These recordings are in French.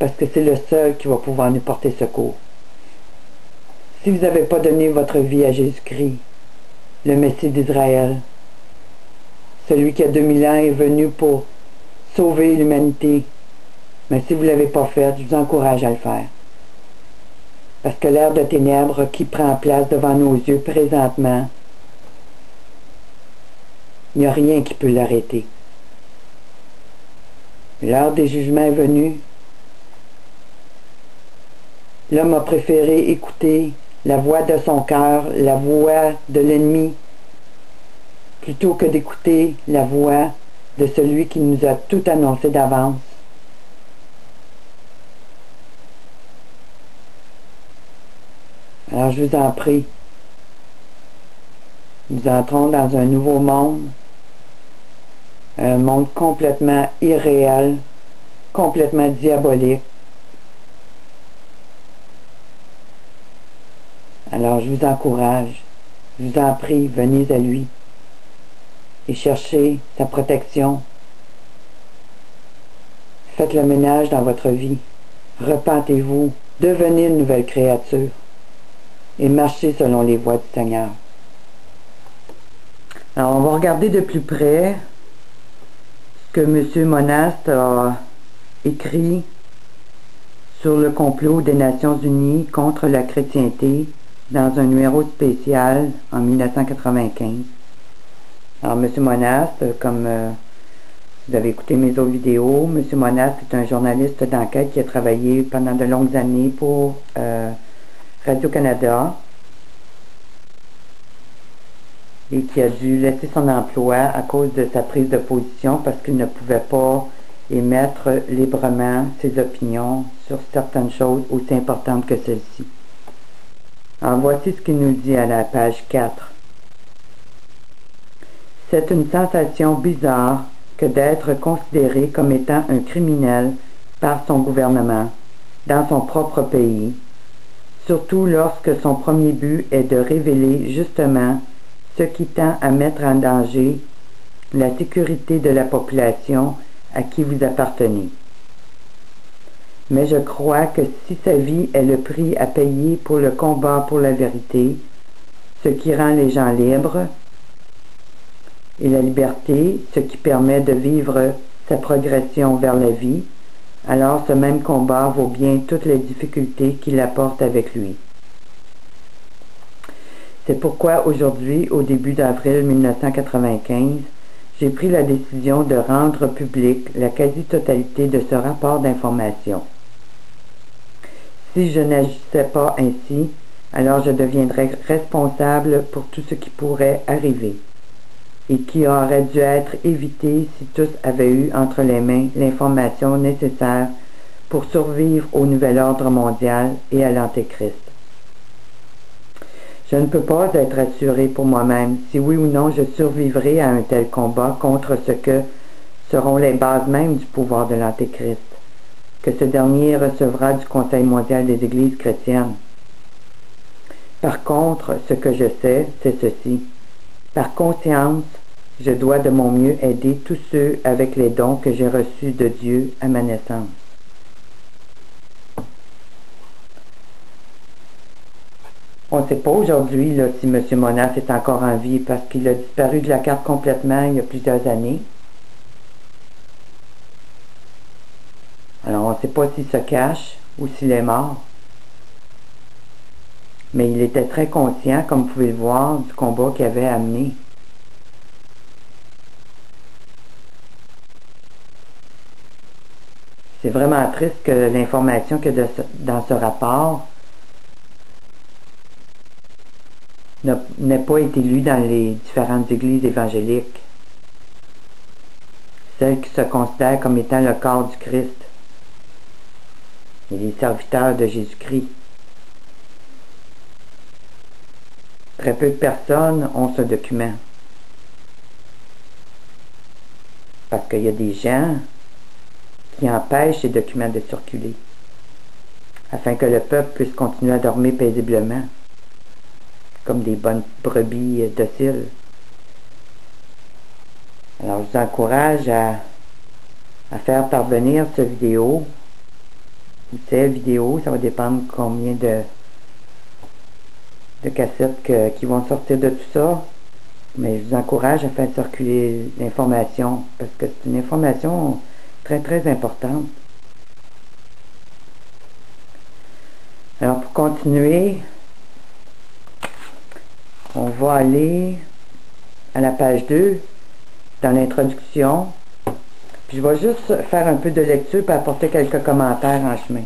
parce que c'est le seul qui va pouvoir nous porter secours. Si vous n'avez pas donné votre vie à Jésus-Christ, le Messie d'Israël, celui qui a 2000 ans est venu pour sauver l'humanité, mais si vous ne l'avez pas fait, je vous encourage à le faire. Parce que l'ère de ténèbres qui prend place devant nos yeux présentement, il n'y a rien qui peut l'arrêter. L'heure des jugements est venue. L'homme a préféré écouter la voix de son cœur, la voix de l'ennemi, plutôt que d'écouter la voix de celui qui nous a tout annoncé d'avance. Alors je vous en prie, nous entrons dans un nouveau monde, un monde complètement irréel, complètement diabolique. Alors je vous encourage, je vous en prie, venez à lui et cherchez sa protection. Faites le ménage dans votre vie, repentez-vous, devenez une nouvelle créature et marchez selon les voies du Seigneur. Alors on va regarder de plus près ce que M. Monaste a écrit sur le complot des Nations Unies contre la chrétienté dans un numéro spécial en 1995. Alors, M. Monaste, comme vous avez écouté mes autres vidéos, M. Monaste est un journaliste d'enquête qui a travaillé pendant de longues années pour Radio-Canada et qui a dû laisser son emploi à cause de sa prise de position parce qu'il ne pouvait pas émettre librement ses opinions sur certaines choses aussi importantes que celle-ci. Alors voici ce qu'il nous dit à la page 4. C'est une sensation bizarre que d'être considéré comme étant un criminel par son gouvernement, dans son propre pays, surtout lorsque son premier but est de révéler justement ce qui tend à mettre en danger la sécurité de la population à qui vous appartenez. Mais je crois que si sa vie est le prix à payer pour le combat pour la vérité, ce qui rend les gens libres, et la liberté, ce qui permet de vivre sa progression vers la vie, alors ce même combat vaut bien toutes les difficultés qu'il apporte avec lui. C'est pourquoi aujourd'hui, au début d'avril 1995, j'ai pris la décision de rendre publique la quasi-totalité de ce rapport d'information. Si je n'agissais pas ainsi, alors je deviendrais responsable pour tout ce qui pourrait arriver et qui aurait dû être évité si tous avaient eu entre les mains l'information nécessaire pour survivre au nouvel ordre mondial et à l'Antéchrist. Je ne peux pas être assuré pour moi-même si oui ou non je survivrai à un tel combat contre ce que seront les bases mêmes du pouvoir de l'Antéchrist, que ce dernier recevra du Conseil mondial des Églises chrétiennes. Par contre, ce que je sais, c'est ceci. Par conscience, je dois de mon mieux aider tous ceux avec les dons que j'ai reçus de Dieu à ma naissance. On ne sait pas aujourd'hui si M. Monaste est encore en vie parce qu'il a disparu de la carte complètement il y a plusieurs années. Alors on ne sait pas s'il se cache ou s'il est mort. Mais il était très conscient, comme vous pouvez le voir, du combat qu'il avait amené. C'est vraiment triste que l'information qu'il y a dans ce rapport n'ait pas été lue dans les différentes églises évangéliques. Celles qui se considèrent comme étant le corps du Christ et les serviteurs de Jésus-Christ. Très peu de personnes ont ce document. Parce qu'il y a des gens qui empêchent ces documents de circuler, afin que le peuple puisse continuer à dormir paisiblement, comme des bonnes brebis dociles. Alors je vous encourage à faire parvenir cette vidéo ou c'est vidéo, ça va dépendre combien de cassettes qui vont sortir de tout ça. Mais je vous encourage à faire circuler l'information parce que c'est une information très très importante. Alors pour continuer, on va aller à la page 2 dans l'introduction. Puis je vais juste faire un peu de lecture pour apporter quelques commentaires en chemin.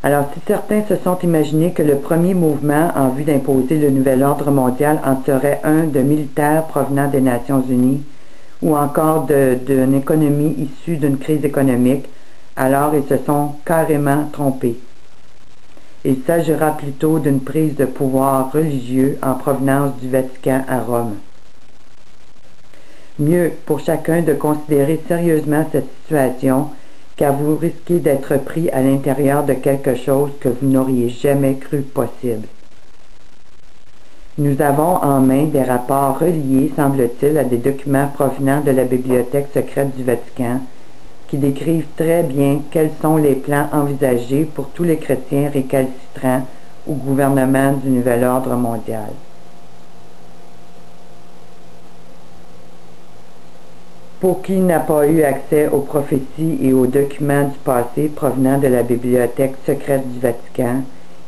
Alors, si certains se sont imaginés que le premier mouvement en vue d'imposer le nouvel ordre mondial en serait un de militaires provenant des Nations Unies ou encore d'une économie issue d'une crise économique, alors ils se sont carrément trompés. Il s'agira plutôt d'une prise de pouvoir religieux en provenance du Vatican à Rome. Mieux pour chacun de considérer sérieusement cette situation, car vous risquez d'être pris à l'intérieur de quelque chose que vous n'auriez jamais cru possible. Nous avons en main des rapports reliés, semble-t-il, à des documents provenant de la bibliothèque secrète du Vatican, qui décrivent très bien quels sont les plans envisagés pour tous les chrétiens récalcitrants au gouvernement du nouvel ordre mondial. Pour qui n'a pas eu accès aux prophéties et aux documents du passé provenant de la bibliothèque secrète du Vatican,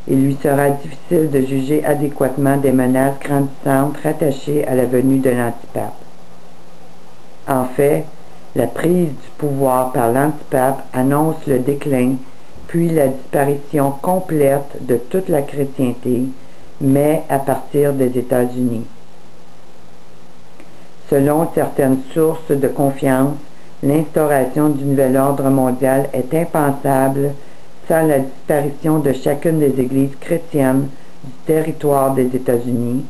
il lui sera difficile de juger adéquatement des menaces grandissantes rattachées à la venue de l'antipape. En fait, la prise du pouvoir par l'antipape annonce le déclin, puis la disparition complète de toute la chrétienté, mais à partir des États-Unis. Selon certaines sources de confiance, l'instauration du nouvel ordre mondial est impensable sans la disparition de chacune des églises chrétiennes du territoire des États-Unis,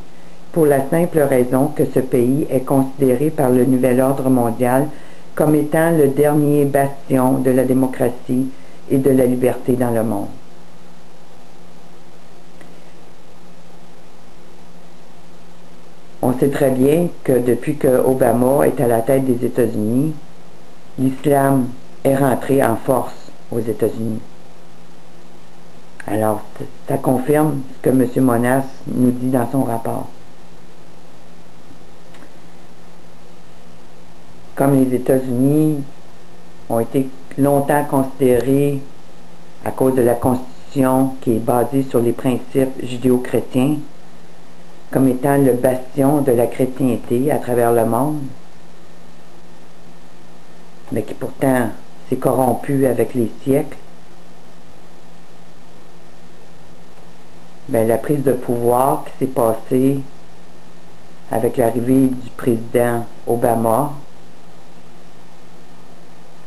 pour la simple raison que ce pays est considéré par le nouvel ordre mondial comme étant le dernier bastion de la démocratie et de la liberté dans le monde. On sait très bien que depuis que Obama est à la tête des États-Unis, l'islam est rentré en force aux États-Unis. Alors, ça confirme ce que M. Monas nous dit dans son rapport. Comme les États-Unis ont été longtemps considérés, à cause de la Constitution qui est basée sur les principes judéo-chrétiens, comme étant le bastion de la chrétienté à travers le monde, mais qui pourtant s'est corrompu avec les siècles, la prise de pouvoir qui s'est passée avec l'arrivée du président Obama,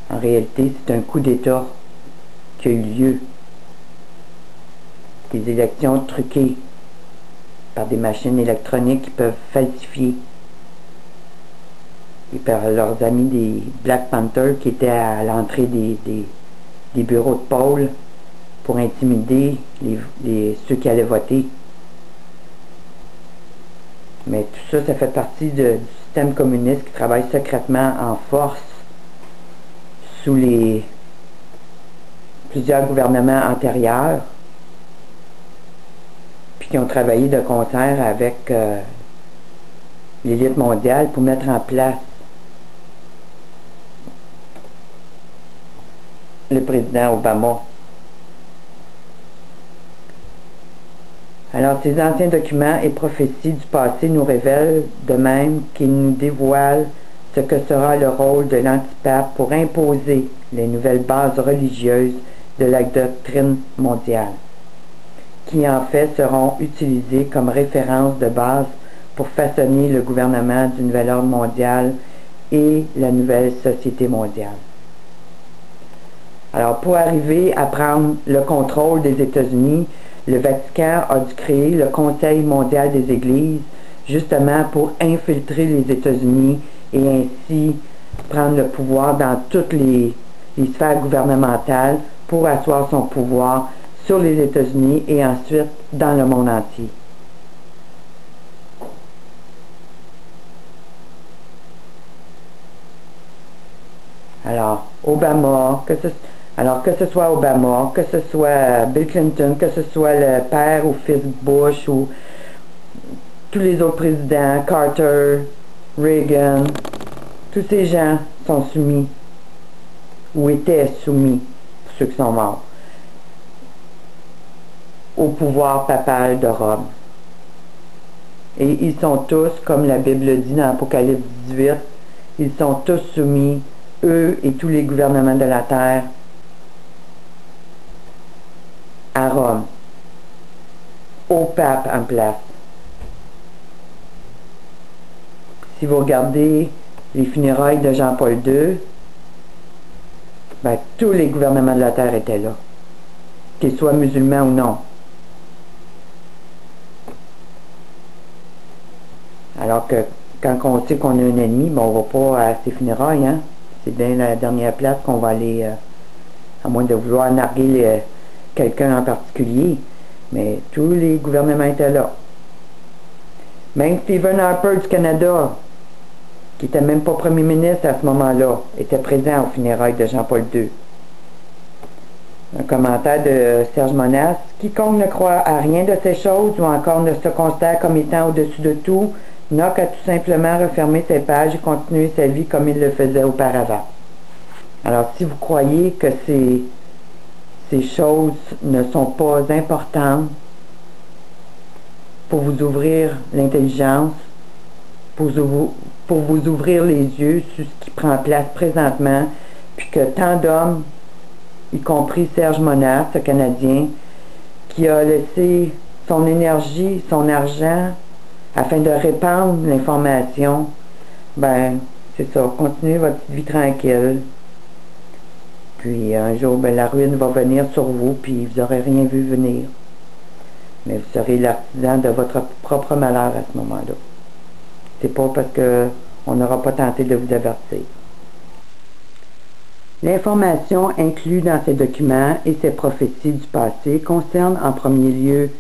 en réalité, c'est un coup d'État qui a eu lieu. Des élections truquées par des machines électroniques qui peuvent falsifier. Et par leurs amis des Black Panthers qui étaient à l'entrée des bureaux de pôle pour intimider ceux qui allaient voter. Mais tout ça, ça fait partie du système communiste qui travaille secrètement en force sous plusieurs gouvernements antérieurs, puis qui ont travaillé de concert avec l'élite mondiale pour mettre en place le président Obama. Alors, ces anciens documents et prophéties du passé nous révèlent de même qu'ils nous dévoilent ce que sera le rôle de l'antipape pour imposer les nouvelles bases religieuses de la doctrine mondiale, qui en fait seront utilisées comme référence de base pour façonner le gouvernement du nouvel ordre mondial et la nouvelle société mondiale. Alors, pour arriver à prendre le contrôle des États-Unis, le Vatican a dû créer le Conseil mondial des Églises, justement pour infiltrer les États-Unis et ainsi prendre le pouvoir dans toutes les sphères gouvernementales pour asseoir son pouvoir sur les États-Unis et ensuite dans le monde entier. Alors, que ce soit Obama, que ce soit Bill Clinton, que ce soit le père ou fils Bush ou tous les autres présidents, Carter, Reagan, tous ces gens sont soumis ou étaient soumis, pour ceux qui sont morts, au pouvoir papal de Rome. Et ils sont tous, comme la Bible dit dans Apocalypse 18, ils sont tous soumis, eux et tous les gouvernements de la terre, à Rome, au pape en place. Si vous regardez les funérailles de Jean-Paul II, ben, tous les gouvernements de la terre étaient là, qu'ils soient musulmans ou non. Alors que quand on sait qu'on a un ennemi, ben, on va pas à ses funérailles, hein? C'est bien la dernière place qu'on va aller, à moins de vouloir narguer quelqu'un en particulier, mais tous les gouvernements étaient là. Même Stephen Harper du Canada, qui n'était même pas premier ministre à ce moment-là, était présent aux funérailles de Jean-Paul II. Un commentaire de Serge Monast: « Quiconque ne croit à rien de ces choses ou encore ne se considère comme étant au-dessus de tout, n'a qu'à tout simplement refermer ses pages et continuer sa vie comme il le faisait auparavant. » Alors, si vous croyez que ces choses ne sont pas importantes pour vous ouvrir l'intelligence, pour vous ouvrir les yeux sur ce qui prend place présentement, puis que tant d'hommes, y compris Serge Monast, ce Canadien, qui a laissé son énergie, son argent, afin de répandre l'information, ben, c'est ça, continuez votre vie tranquille. Puis un jour, ben, la ruine va venir sur vous, puis vous n'aurez rien vu venir. Mais vous serez l'artisan de votre propre malheur à ce moment-là. C'est pas parce qu'on n'aura pas tenté de vous avertir. L'information inclue dans ces documents et ces prophéties du passé concerne en premier lieu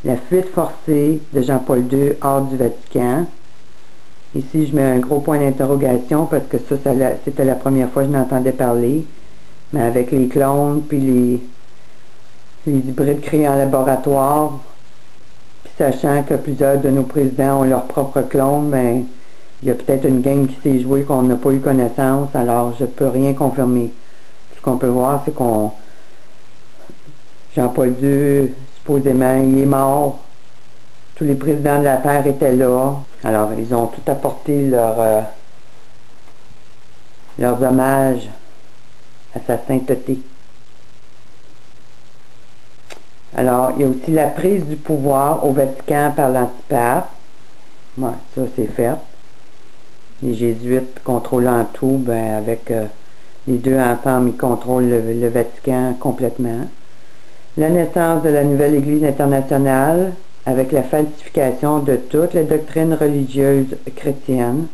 la fuite forcée de Jean-Paul II hors du Vatican. Ici, je mets un gros point d'interrogation parce que ça c'était la première fois que je n'entendais parler. Mais avec les clones, puis les hybrides créés en laboratoire, puis sachant que plusieurs de nos présidents ont leurs propres clones, ben, il y a peut-être une game qui s'est jouée qu'on n'a pas eu connaissance, alors je ne peux rien confirmer. Ce qu'on peut voir, c'est Jean-Paul II, supposément, il est mort. Tous les présidents de la Terre étaient là. Alors, ils ont tout apporté leurs hommages à sa sainteté. Alors, il y a aussi la prise du pouvoir au Vatican par l'antipape. Ouais, ça c'est fait. Les jésuites contrôlant tout, ben avec les deux ensemble, ils contrôlent le Vatican complètement. La naissance de la nouvelle Église internationale, avec la falsification de toutes les doctrines religieuses chrétiennes.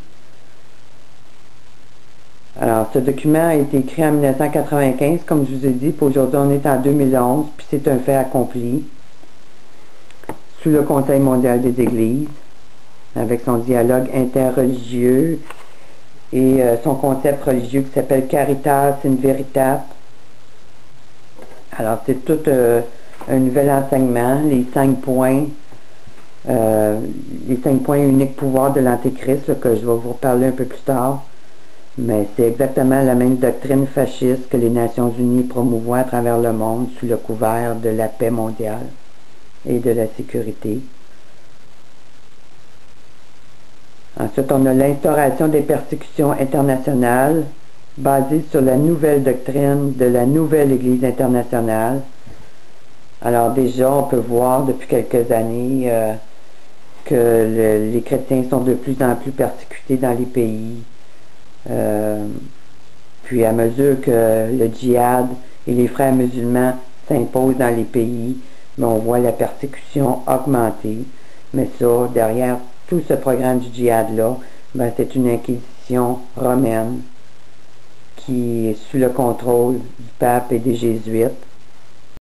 Alors, ce document a été écrit en 1995, comme je vous ai dit, puis aujourd'hui on est en 2011, puis c'est un fait accompli, sous le Conseil mondial des Églises, avec son dialogue interreligieux et son concept religieux qui s'appelle Caritas in Veritate. Alors, c'est tout un nouvel enseignement, les 5 points uniques pouvoirs de l'Antéchrist, que je vais vous reparler un peu plus tard. Mais c'est exactement la même doctrine fasciste que les Nations Unies promouvoient à travers le monde sous le couvert de la paix mondiale et de la sécurité. Ensuite, on a l'instauration des persécutions internationales basées sur la nouvelle doctrine de la nouvelle Église internationale. Alors déjà, on peut voir depuis quelques années que les chrétiens sont de plus en plus persécutés dans les pays. Puis à mesure que le djihad et les frères musulmans s'imposent dans les pays, mais on voit la persécution augmenter. Mais ça, derrière tout ce programme du djihad-là, ben, c'est une inquisition romaine qui est sous le contrôle du pape et des jésuites.